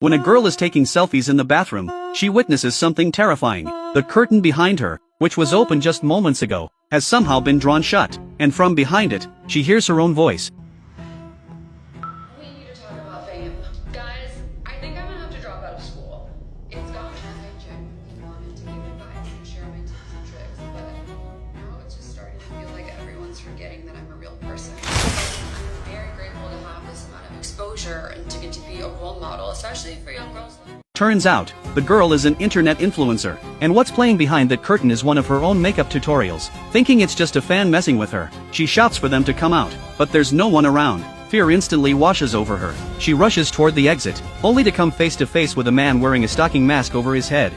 When a girl is taking selfies in the bathroom, she witnesses something terrifying. The curtain behind her, which was open just moments ago, has somehow been drawn shut, and from behind it, she hears her own voice. We need to talk about fame. Guys, I think I'm gonna have to drop out of school. It's gone. I genuinely wanted to give advice and share my tips and tricks, but now it's just starting to feel like everyone's forgetting that I'm a real person. I'm very grateful to have this amount of exposure and to get to be a role model, especially for young girls. Turns out, the girl is an internet influencer, and what's playing behind that curtain is one of her own makeup tutorials. Thinking it's just a fan messing with her, she shouts for them to come out, but there's no one around. Fear instantly washes over her. She rushes toward the exit, only to come face to face with a man wearing a stocking mask over his head.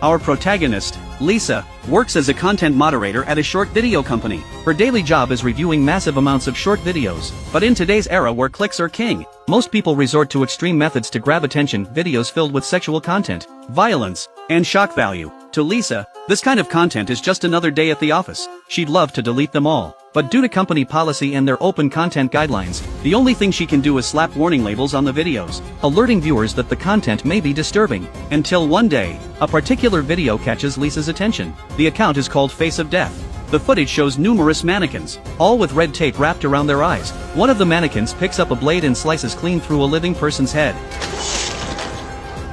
Our protagonist, Lisa, works as a content moderator at a short video company. Her daily job is reviewing massive amounts of short videos, but in today's era where clicks are king, most people resort to extreme methods to grab attention. Videos filled with sexual content, violence, and shock value. To Lisa, this kind of content is just another day at the office. She'd love to delete them all, but due to company policy and their open content guidelines, the only thing she can do is slap warning labels on the videos, alerting viewers that the content may be disturbing. Until one day, a particular video catches Lisa's attention. The account is called Face of Death. The footage shows numerous mannequins, all with red tape wrapped around their eyes. One of the mannequins picks up a blade and slices clean through a living person's head.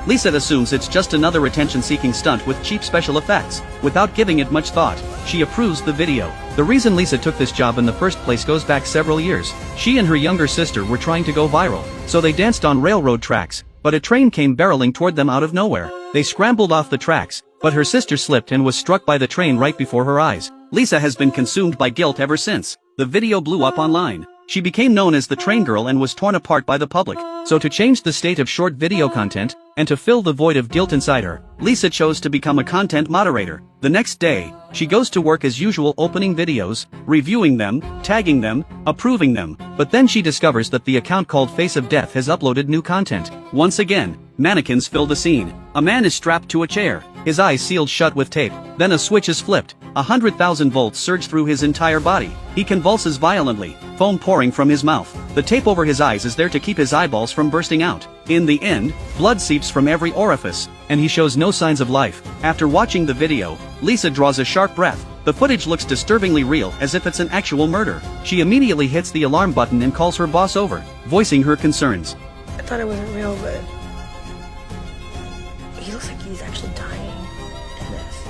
Lisa assumes it's just another attention-seeking stunt with cheap special effects. Without giving it much thought, she approves the video. The reason Lisa took this job in the first place goes back several years. She and her younger sister were trying to go viral, so they danced on railroad tracks, but a train came barreling toward them out of nowhere. They scrambled off the tracks, but her sister slipped and was struck by the train right before her eyes. Lisa has been consumed by guilt ever since. The video blew up online. She became known as the Train Girl and was torn apart by the public. So to change the state of short video content, and to fill the void of guilt inside her, Lisa chose to become a content moderator. The next day, she goes to work as usual, opening videos, reviewing them, tagging them, approving them, but then she discovers that the account called Face of Death has uploaded new content. Once again, mannequins fill the scene. A man is strapped to a chair, his eyes sealed shut with tape, then a switch is flipped. 100,000 volts surge through his entire body. He convulses violently, foam pouring from his mouth. The tape over his eyes is there to keep his eyeballs from bursting out. In the end, blood seeps from every orifice, and he shows no signs of life. After watching the video, Lisa draws a sharp breath. The footage looks disturbingly real, as if it's an actual murder. She immediately hits the alarm button and calls her boss over, voicing her concerns. I thought it wasn't real, but he looks like he's actually dying in this.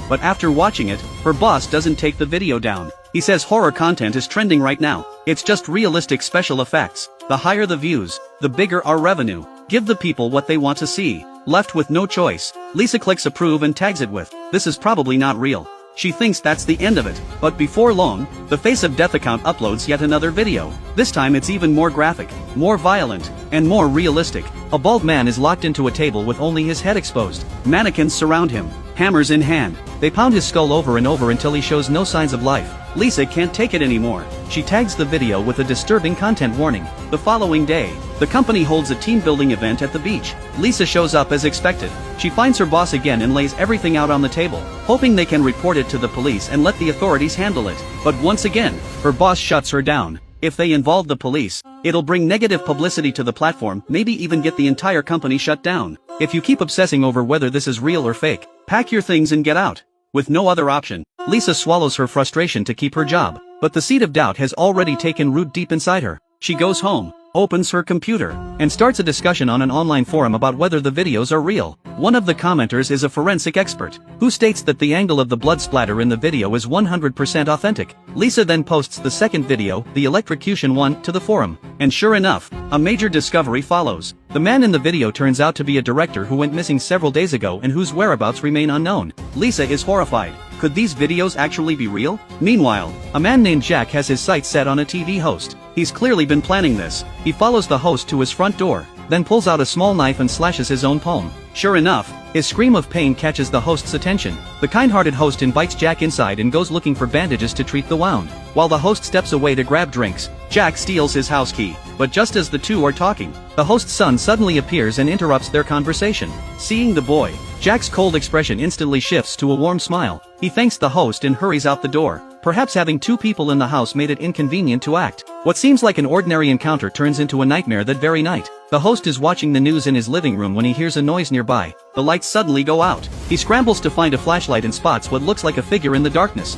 But after watching it, her boss doesn't take the video down. He says horror content is trending right now. It's just realistic special effects. The higher the views, the bigger our revenue. Give the people what they want to see. Left with no choice, Lisa clicks approve and tags it with, "This is probably not real." She thinks that's the end of it, but before long, the Face of Death account uploads yet another video. This time it's even more graphic, more violent, and more realistic. A bald man is locked into a table with only his head exposed. Mannequins surround him, hammers in hand. They pound his skull over and over until he shows no signs of life. Lisa can't take it anymore. She tags the video with a disturbing content warning. The following day, the company holds a team-building event at the beach. Lisa shows up as expected. She finds her boss again and lays everything out on the table, hoping they can report it to the police and let the authorities handle it. But once again, her boss shuts her down. If they involve the police, it'll bring negative publicity to the platform, maybe even get the entire company shut down. If you keep obsessing over whether this is real or fake, pack your things and get out. With no other option, Lisa swallows her frustration to keep her job, but the seed of doubt has already taken root deep inside her. She goes home, opens her computer, and starts a discussion on an online forum about whether the videos are real. One of the commenters is a forensic expert, who states that the angle of the blood splatter in the video is 100% authentic. Lisa then posts the second video, the electrocution one, to the forum, and sure enough, a major discovery follows. The man in the video turns out to be a director who went missing several days ago and whose whereabouts remain unknown. Lisa is horrified. Could these videos actually be real? Meanwhile, a man named Jack has his sights set on a TV host. He's clearly been planning this. He follows the host to his front door, then pulls out a small knife and slashes his own palm. Sure enough, his scream of pain catches the host's attention. The kind-hearted host invites Jack inside and goes looking for bandages to treat the wound. While the host steps away to grab drinks, Jack steals his house key. But just as the two are talking, the host's son suddenly appears and interrupts their conversation. Seeing the boy, Jack's cold expression instantly shifts to a warm smile. He thanks the host and hurries out the door. Perhaps having two people in the house made it inconvenient to act. What seems like an ordinary encounter turns into a nightmare that very night. The host is watching the news in his living room when he hears a noise nearby. The lights suddenly go out. He scrambles to find a flashlight and spots what looks like a figure in the darkness.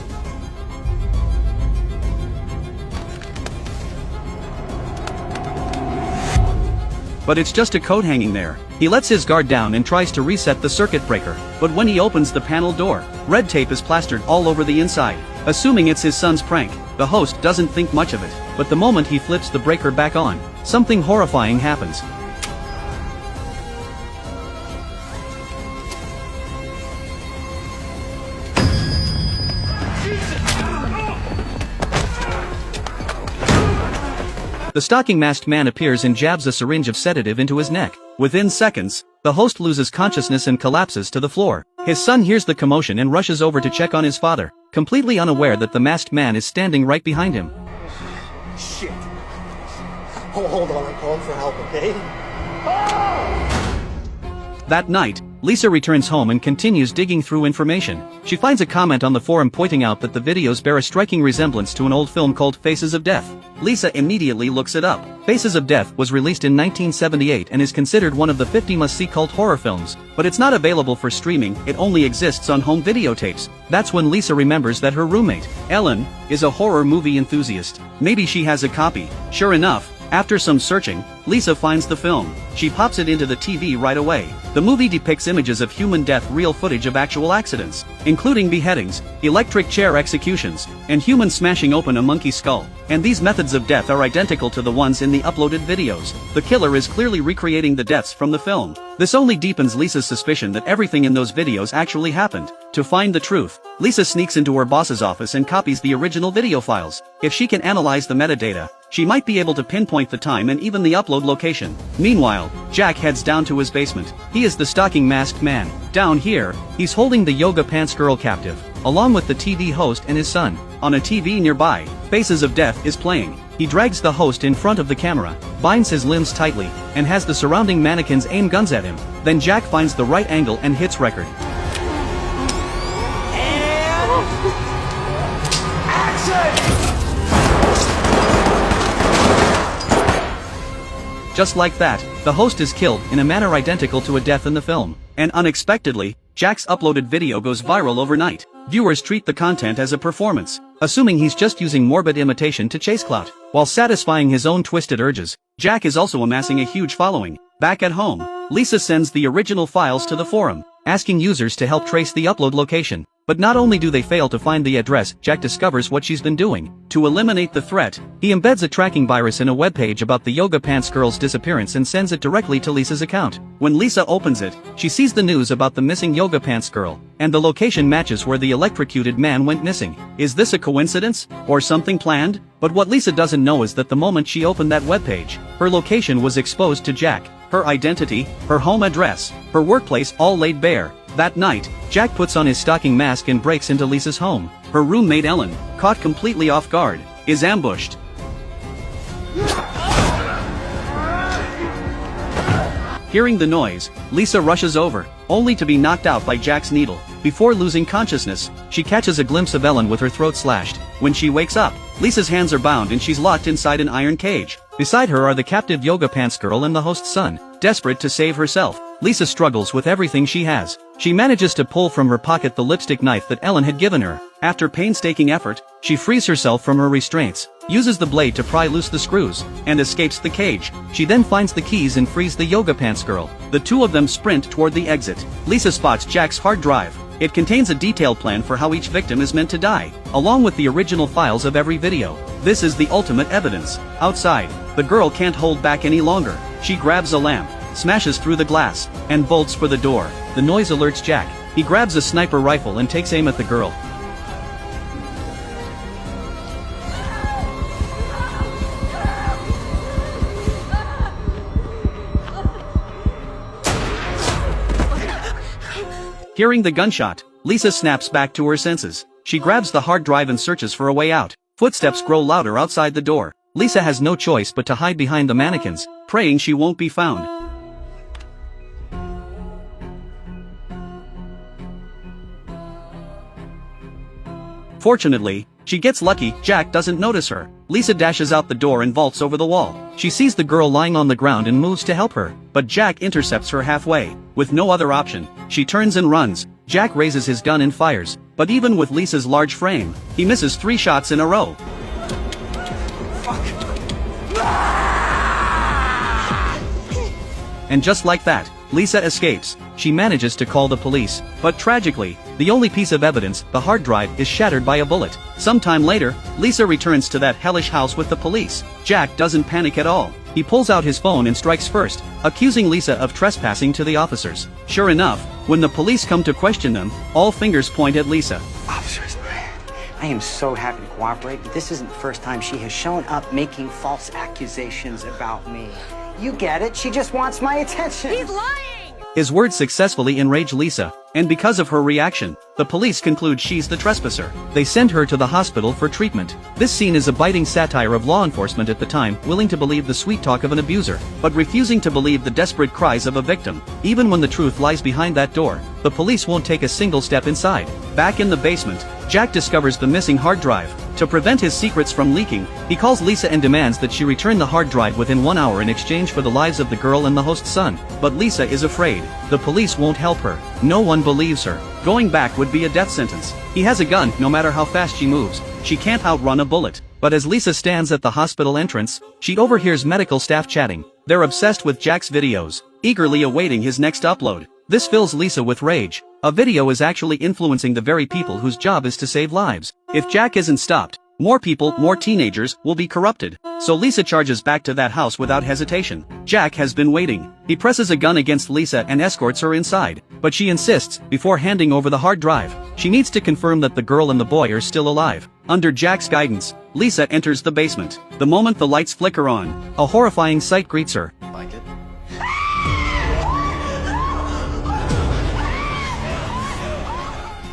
But it's just a coat hanging there. He lets his guard down and tries to reset the circuit breaker, but when he opens the panel door, red tape is plastered all over the inside. Assuming it's his son's prank, the host doesn't think much of it, but the moment he flips the breaker back on, something horrifying happens. The stalking masked man appears and jabs a syringe of sedative into his neck. Within seconds, the host loses consciousness and collapses to the floor. His son hears the commotion and rushes over to check on his father, completely unaware that the masked man is standing right behind him. Shit. Hold on, I'm calling for help, okay? That night, Lisa returns home and continues digging through information. She finds a comment on the forum pointing out that the videos bear a striking resemblance to an old film called Faces of Death. Lisa immediately looks it up. Faces of Death was released in 1978 and is considered one of the 50 must-see cult horror films, but it's not available for streaming, it only exists on home videotapes. That's when Lisa remembers that her roommate, Ellen, is a horror movie enthusiast. Maybe she has a copy. Sure enough, after some searching, Lisa finds the film. She pops it into the TV right away. The movie depicts images of human death, real footage of actual accidents, including beheadings, electric chair executions, and humans smashing open a monkey skull. And these methods of death are identical to the ones in the uploaded videos. The killer is clearly recreating the deaths from the film. This only deepens Lisa's suspicion that everything in those videos actually happened. To find the truth, Lisa sneaks into her boss's office and copies the original video files. If she can analyze the metadata, she might be able to pinpoint the time and even the upload location. Meanwhile, Jack heads down to his basement. He is the stalking masked man. Down here, he's holding the yoga pants girl captive, along with the TV host and his son. On a TV nearby, Faces of Death is playing. He drags the host in front of the camera, binds his limbs tightly, and has the surrounding mannequins aim guns at him. Then Jack finds the right angle and hits record. Just like that, the host is killed in a manner identical to a death in the film. And unexpectedly, Jack's uploaded video goes viral overnight. Viewers treat the content as a performance, assuming he's just using morbid imitation to chase clout. While satisfying his own twisted urges, Jack is also amassing a huge following. Back at home, Lisa sends the original files to the forum, asking users to help trace the upload location. But not only do they fail to find the address, Jack discovers what she's been doing. To eliminate the threat, he embeds a tracking virus in a webpage about the yoga pants girl's disappearance and sends it directly to Lisa's account. When Lisa opens it, she sees the news about the missing yoga pants girl, and the location matches where the electrocuted man went missing. Is this a coincidence, or something planned? But what Lisa doesn't know is that the moment she opened that webpage, her location was exposed to Jack. Her identity, her home address, her workplace all laid bare. That night, Jack puts on his stalking mask and breaks into Lisa's home. Her roommate Ellen, caught completely off guard, is ambushed. Hearing the noise, Lisa rushes over, only to be knocked out by Jack's needle. Before losing consciousness, she catches a glimpse of Ellen with her throat slashed. When she wakes up, Lisa's hands are bound and she's locked inside an iron cage. Beside her are the captive yoga pants girl and the host's son. Desperate to save herself, Lisa struggles with everything she has. She manages to pull from her pocket the lipstick knife that Ellen had given her. After painstaking effort, she frees herself from her restraints, uses the blade to pry loose the screws, and escapes the cage. She then finds the keys and frees the yoga pants girl. The two of them sprint toward the exit. Lisa spots Jack's hard drive. It contains a detailed plan for how each victim is meant to die, along with the original files of every video. This is the ultimate evidence. Outside, the girl can't hold back any longer. She grabs a lamp, smashes through the glass, and bolts for the door. The noise alerts Jack. He grabs a sniper rifle and takes aim at the girl. Hearing the gunshot, Lisa snaps back to her senses. She grabs the hard drive and searches for a way out. Footsteps grow louder outside the door. Lisa has no choice but to hide behind the mannequins, praying she won't be found. Fortunately, She gets lucky, Jack doesn't notice her. Lisa dashes out the door and vaults over the wall. She sees the girl lying on the ground and moves to help her, but Jack intercepts her halfway. With no other option, she turns and runs. Jack raises his gun and fires, but even with Lisa's large frame, he misses 3 shots in a row. And just like that, Lisa escapes. She manages to call the police, but tragically, the only piece of evidence, the hard drive, is shattered by a bullet. Sometime later, Lisa returns to that hellish house with the police. Jack doesn't panic at all. He pulls out his phone and strikes first, accusing Lisa of trespassing to the officers. Sure enough, when the police come to question them, all fingers point at Lisa. Officers, I am so happy to cooperate, but this isn't the first time she has shown up making false accusations about me. You get it, she just wants my attention. He's lying! His words successfully enrage Lisa, and because of her reaction, the police conclude she's the trespasser. They send her to the hospital for treatment. This scene is a biting satire of law enforcement at the time, willing to believe the sweet talk of an abuser, but refusing to believe the desperate cries of a victim. Even when the truth lies behind that door, the police won't take a single step inside. Back in the basement, Jack discovers the missing hard drive. To prevent his secrets from leaking, he calls Lisa and demands that she return the hard drive within 1 hour in exchange for the lives of the girl and the host's son. But Lisa is afraid. The police won't help her. No one believes her. Going back would be a death sentence. He has a gun, no matter how fast she moves. She can't outrun a bullet. But as Lisa stands at the hospital entrance, she overhears medical staff chatting. They're obsessed with Jack's videos, eagerly awaiting his next upload. This fills Lisa with rage. A video is actually influencing the very people whose job is to save lives. If Jack isn't stopped, more people, more teenagers, will be corrupted. So Lisa charges back to that house without hesitation. Jack has been waiting. He presses a gun against Lisa and escorts her inside. But she insists, before handing over the hard drive. She needs to confirm that the girl and the boy are still alive. Under Jack's guidance, Lisa enters the basement. The moment the lights flicker on, a horrifying sight greets her. Like it?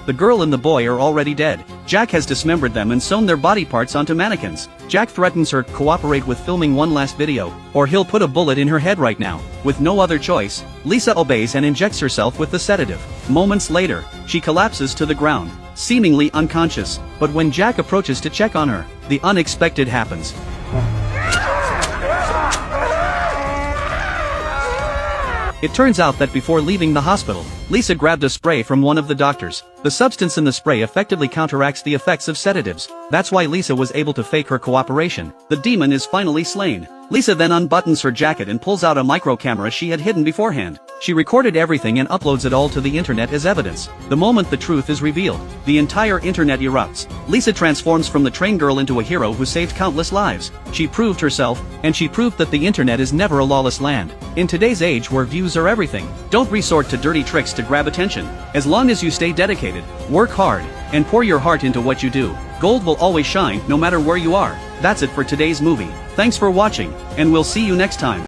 The girl and the boy are already dead. Jack has dismembered them and sewn their body parts onto mannequins. Jack threatens her, cooperate with filming one last video, or he'll put a bullet in her head right now. With no other choice, Lisa obeys and injects herself with the sedative. Moments later, she collapses to the ground, seemingly unconscious. But when Jack approaches to check on her, the unexpected happens. It turns out that before leaving the hospital, Lisa grabbed a spray from one of the doctors. The substance in the spray effectively counteracts the effects of sedatives. That's why Lisa was able to fake her cooperation. The demon is finally slain. Lisa then unbuttons her jacket and pulls out a micro camera she had hidden beforehand. She recorded everything and uploads it all to the internet as evidence. The moment the truth is revealed, the entire internet erupts. Lisa transforms from the train girl into a hero who saved countless lives. She proved herself, and she proved that the internet is never a lawless land. In today's age where views are everything, don't resort to dirty tricks to grab attention. As long as you stay dedicated, work hard, and pour your heart into what you do, gold will always shine no matter where you are. That's it for today's movie. Thanks for watching, and we'll see you next time.